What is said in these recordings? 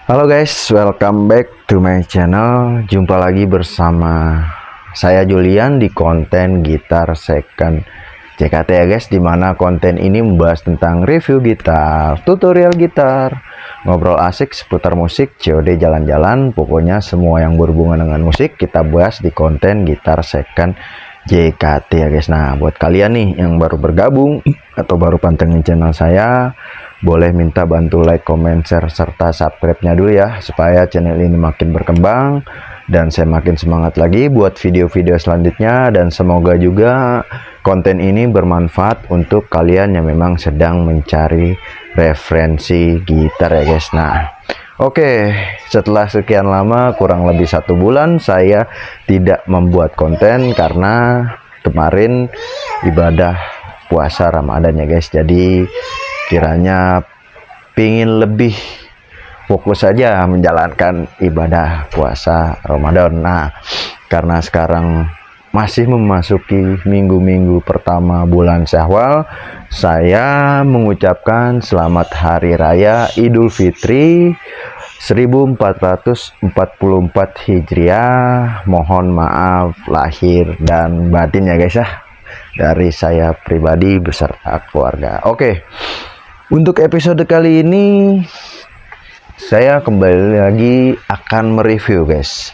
Halo guys, welcome back to my channel. Jumpa lagi bersama saya Julian di konten gitar second CKT ya guys, dimana konten ini membahas tentang review gitar, tutorial gitar, ngobrol asik seputar musik, COD jalan-jalan, pokoknya semua yang berhubungan dengan musik kita bahas di konten gitar second JKT ya guys. Nah, buat kalian nih yang baru bergabung atau baru pantengin channel saya, boleh minta bantu like, comment, share, serta subscribe-nya dulu ya, supaya channel ini makin berkembang dan saya makin semangat lagi buat video-video selanjutnya. Dan semoga juga konten ini bermanfaat untuk kalian yang memang sedang mencari referensi gitar ya guys. Nah, oke, setelah sekian lama, kurang lebih 1 bulan saya tidak membuat konten karena kemarin ibadah puasa Ramadan ya guys. Jadi kiranya pingin lebih fokus saja menjalankan ibadah puasa Ramadan. Nah, karena sekarang masih memasuki minggu-minggu pertama bulan Syawal, saya mengucapkan selamat Hari Raya Idul Fitri 1444 Hijriah. Mohon maaf lahir dan batin ya guys ya, dari saya pribadi beserta keluarga. Oke, untuk episode kali ini saya kembali lagi akan mereview guys.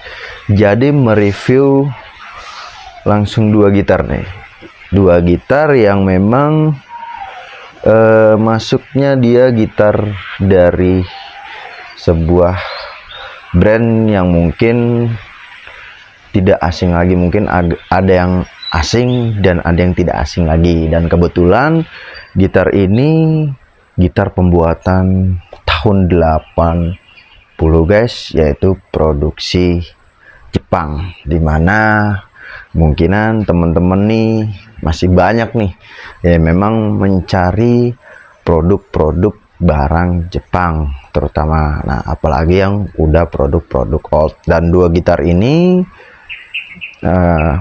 Jadi mereview langsung 2 gitar nih, 2 gitar yang memang masuknya dia gitar dari sebuah brand yang mungkin tidak asing lagi, mungkin ada yang asing dan ada yang tidak asing lagi. Dan kebetulan gitar ini gitar pembuatan tahun 80 guys, yaitu produksi Jepang, dimana kemungkinan teman-teman nih masih banyak nih ya memang mencari produk-produk barang Jepang terutama. Nah, apalagi yang udah produk-produk old. Dan 2 gitar ini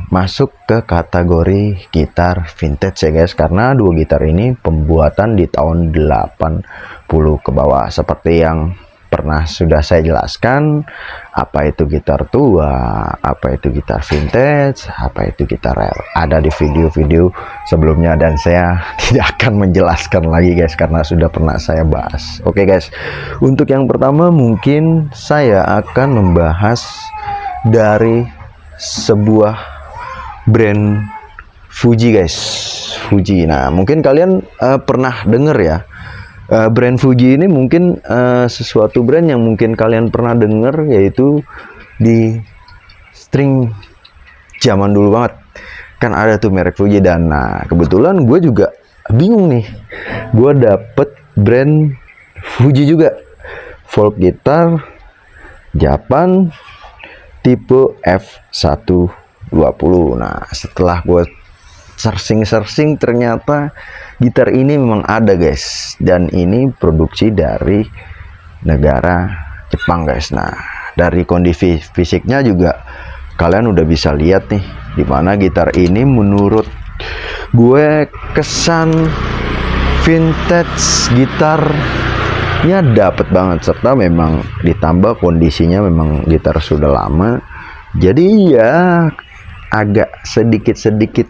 masuk ke kategori gitar vintage ya guys, karena 2 gitar ini pembuatan di tahun 80 ke bawah. Seperti yang pernah sudah saya jelaskan, apa itu gitar tua, apa itu gitar vintage, apa itu gitar rare, ada di video-video sebelumnya dan saya tidak akan menjelaskan lagi guys karena sudah pernah saya bahas. Oke guys, untuk yang pertama mungkin saya akan membahas dari sebuah brand Fuji guys, Fuji. Nah, mungkin kalian pernah denger ya, brand Fuji ini mungkin sesuatu brand yang mungkin kalian pernah denger, yaitu di string zaman dulu banget kan ada tuh merek Fuji. Dan nah, kebetulan gue juga bingung nih, gue dapet brand Fuji juga, folk gitar Japan tipe F120. Nah, setelah gue searching ternyata gitar ini memang ada guys, dan ini produksi dari negara Jepang guys. Nah, dari kondisi fisiknya juga kalian udah bisa lihat nih, dimana gitar ini menurut gue kesan vintage gitarnya dapet banget, serta memang ditambah kondisinya memang gitar sudah lama, jadi ya agak sedikit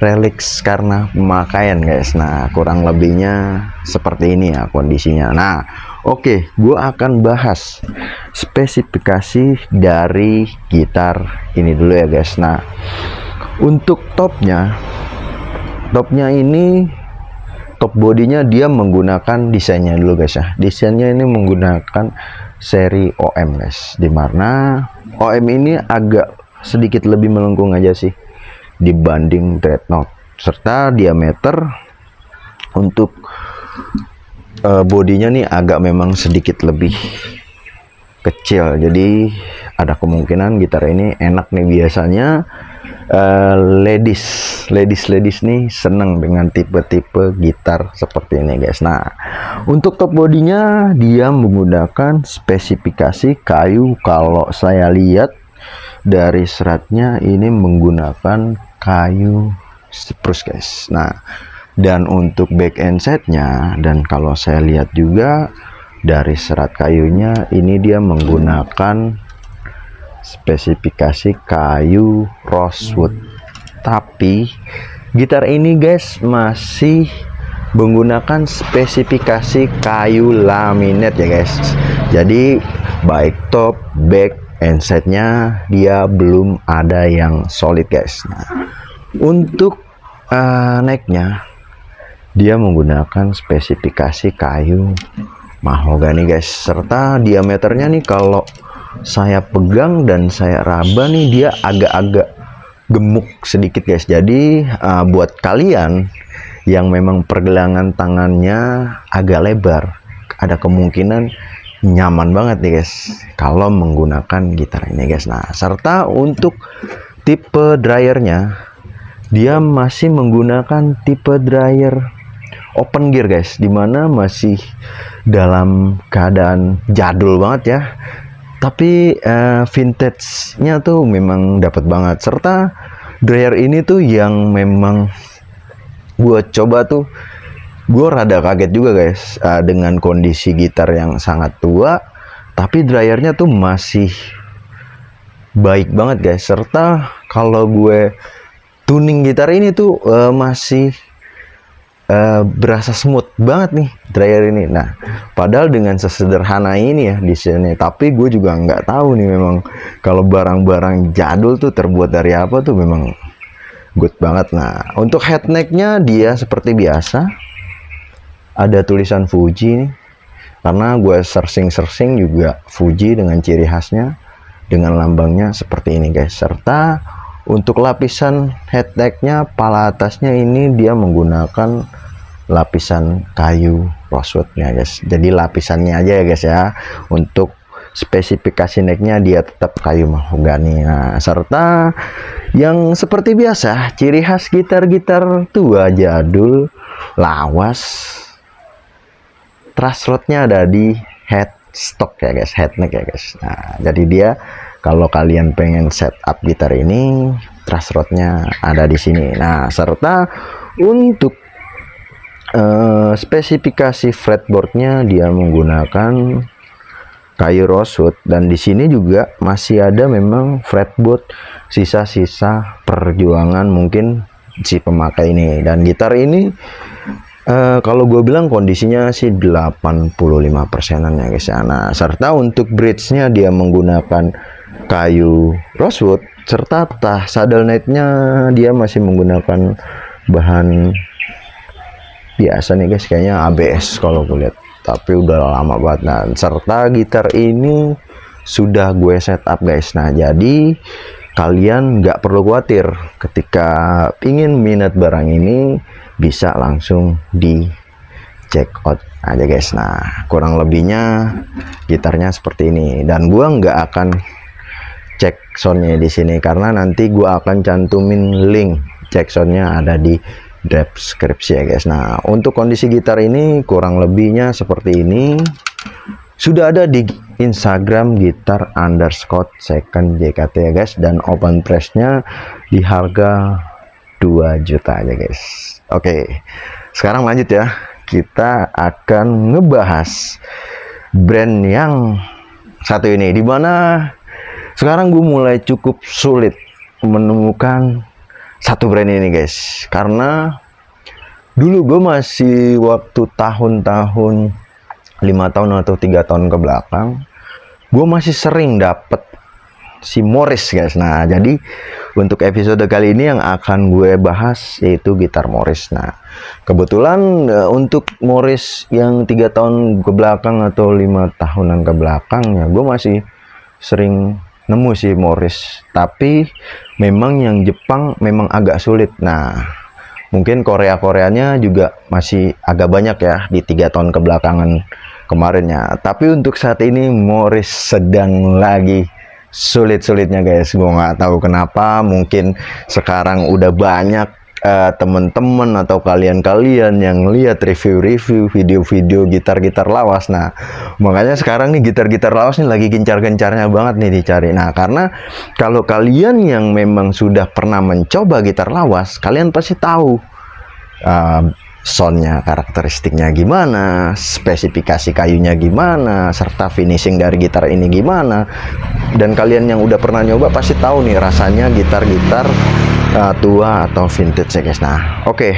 reliks karena pemakaian guys. Nah, kurang lebihnya seperti ini ya kondisinya. Nah, oke, gue akan bahas spesifikasi dari gitar ini dulu ya guys. Nah, untuk topnya ini, top bodinya dia menggunakan desainnya dulu guys ya. Desainnya ini menggunakan seri OM guys, dimana OM ini agak sedikit lebih melengkung aja sih dibanding Dreadnought, serta diameter untuk bodinya nih agak memang sedikit lebih kecil. Jadi ada kemungkinan gitar ini enak nih, biasanya ladies nih seneng dengan tipe-tipe gitar seperti ini guys. Nah, untuk top bodinya dia menggunakan spesifikasi kayu. Kalau saya lihat dari seratnya ini menggunakan kayu spruce guys. Nah, dan untuk back end setnya, dan kalau saya lihat juga dari serat kayunya ini dia menggunakan spesifikasi kayu rosewood. Tapi gitar ini guys masih menggunakan spesifikasi kayu laminate ya guys. Jadi baik top, back, and side-nya dia belum ada yang solid guys. Nah, untuk neck-nya dia menggunakan spesifikasi kayu mahogani guys, serta diameternya nih kalau saya pegang dan saya raba nih dia agak-agak gemuk sedikit guys. Jadi buat kalian yang memang pergelangan tangannya agak lebar, ada kemungkinan nyaman banget nih guys kalau menggunakan gitar ini guys. Nah, serta untuk tipe dryernya dia masih menggunakan tipe dryer open gear guys, dimana masih dalam keadaan jadul banget ya, tapi vintage-nya tuh memang dapat banget. Serta dryer ini tuh yang memang gue coba tuh, gue rada kaget juga guys, dengan kondisi gitar yang sangat tua tapi dryernya tuh masih baik banget guys. Serta kalau gue tuning gitar ini tuh masih berasa smooth banget nih dryer ini. Nah, padahal dengan sesederhana ini ya di sini, tapi gue juga nggak tahu nih memang kalau barang-barang jadul tuh terbuat dari apa tuh, memang good banget. Nah, untuk head neck-nya dia seperti biasa ada tulisan Fuji nih, karena gue searching juga Fuji dengan ciri khasnya dengan lambangnya seperti ini guys. Serta untuk lapisan head neck-nya, pala atasnya ini dia menggunakan lapisan kayu rosewood-nya guys. Jadi lapisannya aja ya guys ya. Untuk spesifikasi neck-nya dia tetap kayu mahogani. Nah, serta yang seperti biasa ciri khas gitar-gitar tua jadul lawas, truss rod-nya ada di headstock ya guys, head neck ya guys. Nah, jadi dia kalau kalian pengen setup gitar ini, truss rod-nya ada di sini. Nah, serta untuk spesifikasi fretboard-nya dia menggunakan kayu rosewood, dan di sini juga masih ada memang fretboard sisa-sisa perjuangan mungkin si pemakai ini. Dan gitar ini kalau gue bilang kondisinya sih 85%-an ya guys ya. Nah, serta untuk bridge-nya dia menggunakan kayu rosewood, serta saddle net-nya dia masih menggunakan bahan biasa nih guys, kayaknya ABS kalau gue lihat, tapi udah lama banget. Nah, serta gitar ini sudah gue setup guys. Nah, jadi kalian nggak perlu khawatir ketika ingin minat barang ini, bisa langsung di check out aja guys. Nah, kurang lebihnya gitarnya seperti ini, dan gua nggak akan cek soundnya di sini karena nanti gua akan cantumin link cek soundnya ada di deskripsi ya guys. Nah, untuk kondisi gitar ini kurang lebihnya seperti ini. Sudah ada di Instagram gitar_second JKT ya guys, dan open price-nya di harga 2 juta aja guys. Oke, sekarang lanjut ya, kita akan ngebahas brand yang satu ini, dimana sekarang gue mulai cukup sulit menemukan satu brand ini guys, karena dulu gue masih waktu tahun-tahun 5 tahun atau 3 tahun ke belakang, gue masih sering dapet si Morris guys. Nah, jadi untuk episode kali ini yang akan gue bahas yaitu gitar Morris. Nah, kebetulan untuk Morris yang 3 tahun ke belakang atau 5 tahunan ke belakang ya, gue masih sering nemu si Morris, tapi memang yang Jepang memang agak sulit. Nah, mungkin Korea-Koreanya juga masih agak banyak ya di 3 tahun kebelakangan kemarinnya. Tapi untuk saat ini Morris sedang lagi sulit-sulitnya guys. Gue nggak tahu kenapa, mungkin sekarang udah banyak temen-temen atau kalian-kalian yang lihat review-review video-video gitar-gitar lawas. Nah, makanya sekarang nih gitar-gitar lawas nih lagi gencar-gencarnya banget nih dicari. Nah, karena kalau kalian yang memang sudah pernah mencoba gitar lawas, kalian pasti tahu soundnya, karakteristiknya gimana, spesifikasi kayunya gimana, serta finishing dari gitar ini gimana. Dan kalian yang udah pernah nyoba pasti tahu nih rasanya gitar-gitar tua atau vintage ya guys. Nah oke,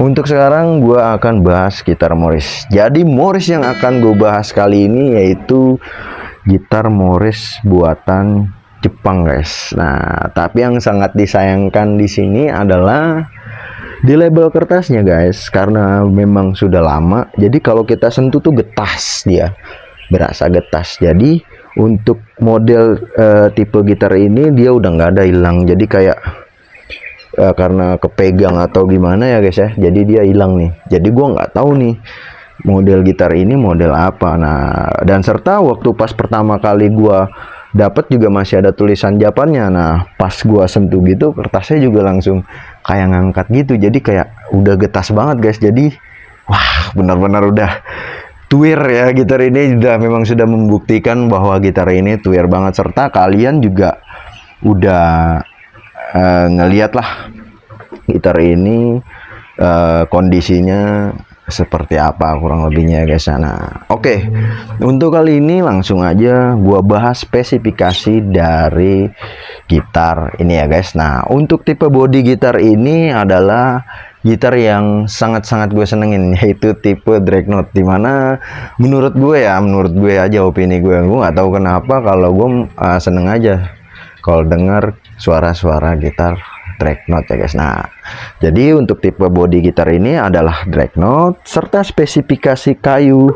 untuk sekarang gue akan bahas gitar Morris. Jadi Morris yang akan gue bahas kali ini yaitu gitar Morris buatan Jepang guys. Nah tapi yang sangat disayangkan di sini adalah di label kertasnya guys, karena memang sudah lama, jadi kalau kita sentuh tuh getas, dia berasa getas. Jadi untuk model tipe gitar ini dia udah nggak ada, hilang. Jadi kayak karena kepegang atau gimana ya guys ya, jadi dia hilang nih. Jadi gua nggak tahu nih model gitar ini model apa. Nah dan serta waktu pas pertama kali gua dapat juga masih ada tulisan Japannya. Nah pas gua sentuh gitu kertasnya juga langsung kayak ngangkat gitu, jadi kayak udah getas banget guys. Jadi wah benar-benar udah tuir ya, gitar ini memang sudah membuktikan bahwa gitar ini tuir banget. Serta kalian juga udah ngeliat lah gitar ini kondisinya seperti apa kurang lebihnya guys. Nah oke, untuk kali ini langsung aja gua bahas spesifikasi dari gitar ini ya guys. Nah untuk tipe body gitar ini adalah gitar yang sangat-sangat gue senengin, yaitu tipe Dreadnought. Dimana menurut gue aja, opini gue nggak tahu kenapa kalau gue seneng aja kalau dengar suara-suara gitar Dreadnought ya guys. Nah jadi untuk tipe body gitar ini adalah Dreadnought, serta spesifikasi kayu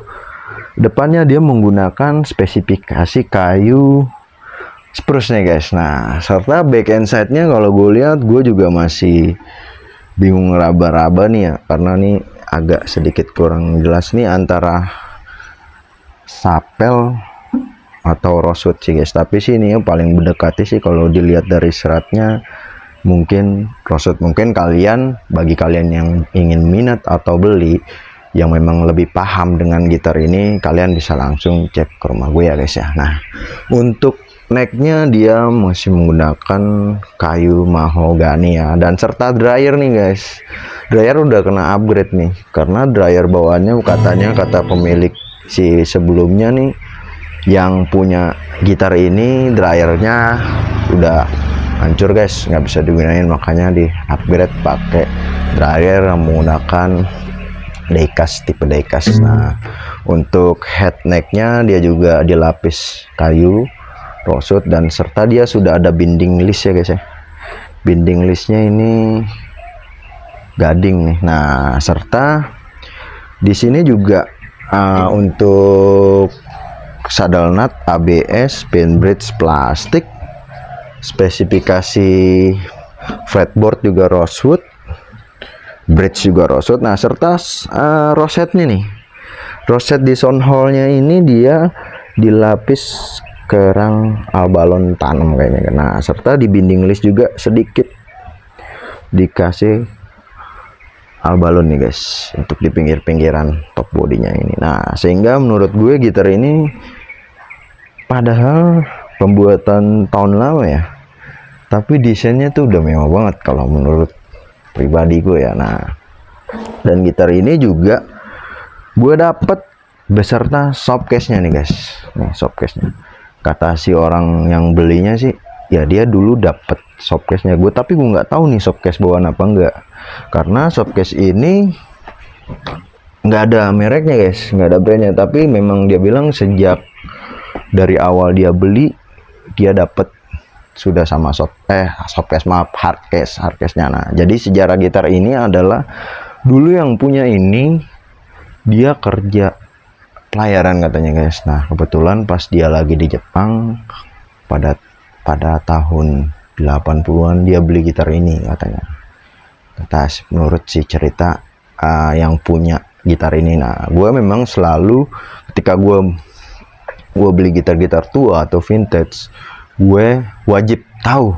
depannya dia menggunakan spesifikasi kayu spruce nih guys. Nah serta back end side nya kalau gue lihat, gue juga masih bingung ngeraba-raba nih ya, karena nih agak sedikit kurang jelas nih antara sapel atau rosewood sih guys. Tapi sini yang paling mendekati sih kalau dilihat dari seratnya mungkin rosewood. Mungkin bagi kalian yang ingin minat atau beli yang memang lebih paham dengan gitar ini, kalian bisa langsung cek ke rumah gue ya guys ya. Nah untuk necknya dia masih menggunakan kayu mahogani ya, dan serta dryer nih guys. Dryer udah kena upgrade nih, karena dryer bawaannya katanya, kata pemilik si sebelumnya nih yang punya gitar ini, dryernya udah hancur guys, nggak bisa digunain, makanya di upgrade pakai dryer yang menggunakan diecast, tipe diecast. Nah untuk head necknya dia juga dilapis kayu rosewood, dan serta dia sudah ada binding list ya guys ya. Binding listnya ini gading nih. Nah serta di sini juga untuk saddle nut ABS, pin bridge plastik, spesifikasi fretboard juga rosewood, bridge juga rosewood. Nah serta rosetnya nih, roset di sound hole-nya ini dia dilapis kerang albalon tanam kayaknya. Nah serta di binding list juga sedikit dikasih albalon nih guys, untuk di pinggir-pinggiran top bodinya ini. Nah sehingga menurut gue gitar ini, padahal pembuatan tahun lama ya, tapi desainnya tuh udah mewah banget kalau menurut pribadi gue ya. Nah dan gitar ini juga gue dapet beserta showcase nya nih guys. Nih showcase nya, kata si orang yang belinya sih ya dia dulu dapet showcase nya gue, tapi gue nggak tahu nih showcase bawaan apa enggak, karena showcase ini nggak ada mereknya guys, nggak ada brandnya. Tapi memang dia bilang sejak dari awal dia beli, dia dapet sudah sama showcase, maaf, hardcase nya. Nah jadi sejarah gitar ini adalah dulu yang punya ini dia kerja pelayaran katanya guys. Nah kebetulan pas dia lagi di Jepang pada tahun 80-an dia beli gitar ini katanya, menurut si cerita yang punya gitar ini. Nah gue memang selalu ketika gue beli gitar-gitar tua atau vintage, gue wajib tahu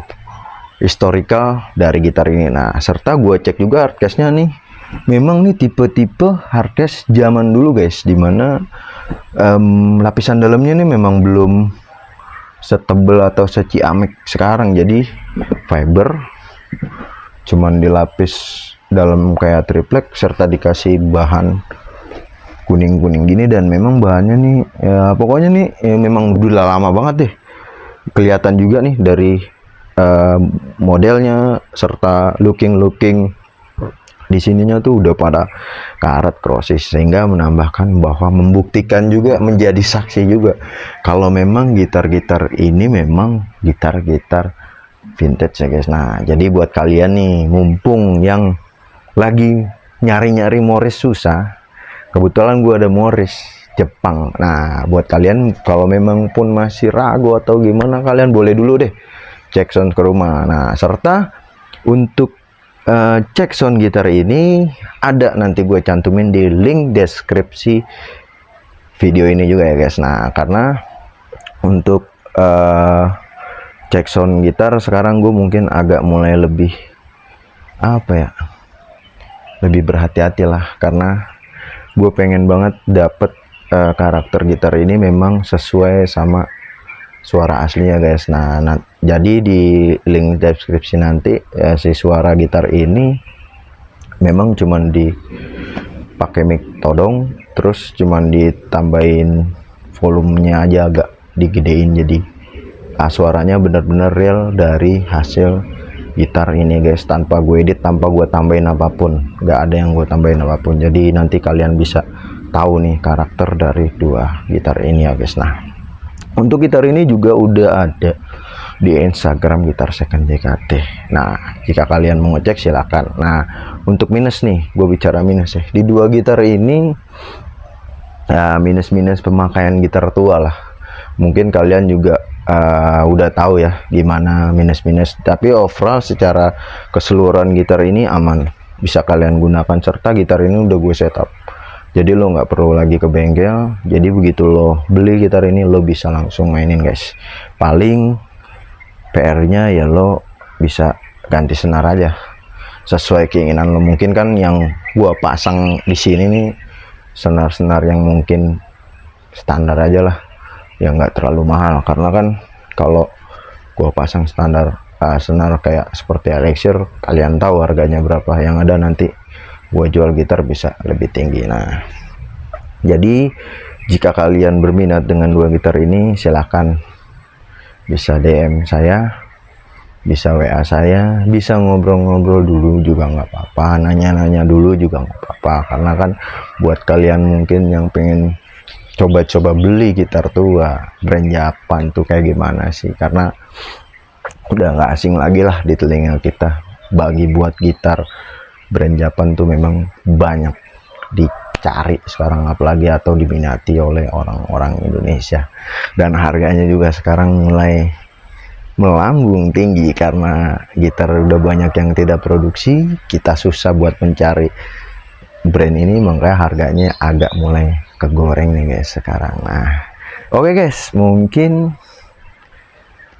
historical dari gitar ini. Nah serta gue cek juga hardcase nya nih, memang nih tipe-tipe hardcase zaman dulu guys, dimana lapisan dalamnya nih memang belum setebel atau seciamik sekarang. Jadi fiber cuman dilapis dalam kayak triplek serta dikasih bahan kuning-kuning gini, dan memang bahannya nih ya pokoknya nih ya, memang udah lama banget deh. Kelihatan juga nih dari modelnya serta looking di sininya tuh udah pada karat krosis, sehingga menambahkan bahwa membuktikan juga, menjadi saksi juga kalau memang gitar-gitar ini memang gitar-gitar vintage ya guys. Nah jadi buat kalian nih, mumpung yang lagi nyari-nyari Morris susah, kebetulan gue ada Morris Jepang. Nah buat kalian kalau memang pun masih ragu atau gimana, kalian boleh dulu deh cek sound ke rumah. Nah serta untuk cek sound gitar ini ada nanti gue cantumin di link deskripsi video ini juga ya guys. Nah karena untuk cek sound gitar sekarang gue mungkin agak mulai lebih apa ya, lebih berhati-hati lah, karena gue pengen banget dapet karakter gitar ini memang sesuai sama suara aslinya guys. Nah, jadi di link deskripsi nanti ya, si suara gitar ini memang cuman dipakai mic todong, terus cuman ditambahin volumenya aja agak digedein, jadi suaranya bener-bener real dari hasil gitar ini guys, tanpa gue edit, tanpa gue tambahin apapun, nggak ada yang gue tambahin apapun. Jadi nanti kalian bisa tahu nih karakter dari dua gitar ini ya guys. Nah untuk gitar ini juga udah ada di Instagram Gitar Second JKT. Nah jika kalian mau ngecek silakan. Nah untuk minus nih, gue bicara minus ya, di dua gitar ini ya, minus pemakaian gitar tua lah. Mungkin kalian juga udah tahu ya gimana minus, tapi overall secara keseluruhan gitar ini aman, bisa kalian gunakan, serta gitar ini udah gue setup, jadi lo nggak perlu lagi ke bengkel. Jadi begitu lo beli gitar ini lo bisa langsung mainin guys. Paling PR-nya ya lo bisa ganti senar aja sesuai keinginan lo. Mungkin kan yang gua pasang di sini nih senar-senar yang mungkin standar aja lah, yang nggak terlalu mahal, karena kan kalau gua pasang standar senar kayak seperti Elixir, kalian tahu harganya berapa. Yang ada nanti gue jual gitar bisa lebih tinggi. Nah jadi jika kalian berminat dengan dua gitar ini, silahkan bisa DM saya, bisa WA saya, bisa ngobrol-ngobrol dulu juga nggak apa-apa, nanya-nanya dulu juga nggak apa-apa. Karena kan buat kalian mungkin yang pengen coba-coba beli gitar tua brand Japan tuh kayak gimana sih, karena udah nggak asing lagi lah di telinga kita. Bagi buat gitar brand Japan tuh memang banyak dicari sekarang, apalagi atau diminati oleh orang-orang Indonesia, dan harganya juga sekarang mulai melambung tinggi karena gitar udah banyak yang tidak produksi. Kita susah buat mencari brand ini, makanya harganya agak mulai kegoreng nih guys sekarang. Nah oke guys, mungkin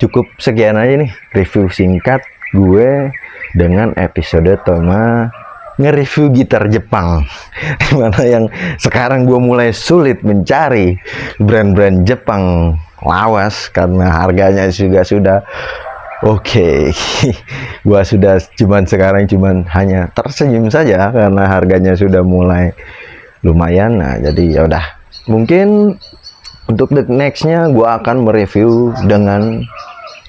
cukup sekian aja nih review singkat gue dengan episode tema nge-review gitar Jepang, dimana yang sekarang gue mulai sulit mencari brand-brand Jepang lawas karena harganya juga sudah oke. Gua sudah sekarang hanya tersenyum saja karena harganya sudah mulai lumayan. Nah jadi ya udah, mungkin untuk the nextnya gue akan mereview dengan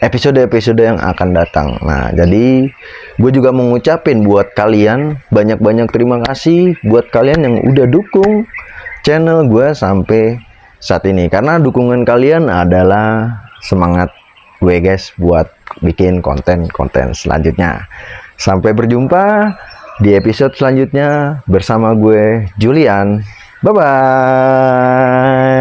episode-episode yang akan datang. Nah jadi gue juga mengucapin buat kalian banyak-banyak terima kasih buat kalian yang udah dukung channel gue sampai saat ini, karena dukungan kalian adalah semangat gue guys buat bikin konten-konten selanjutnya. Sampai berjumpa di episode selanjutnya bersama gue Julian. Bye bye.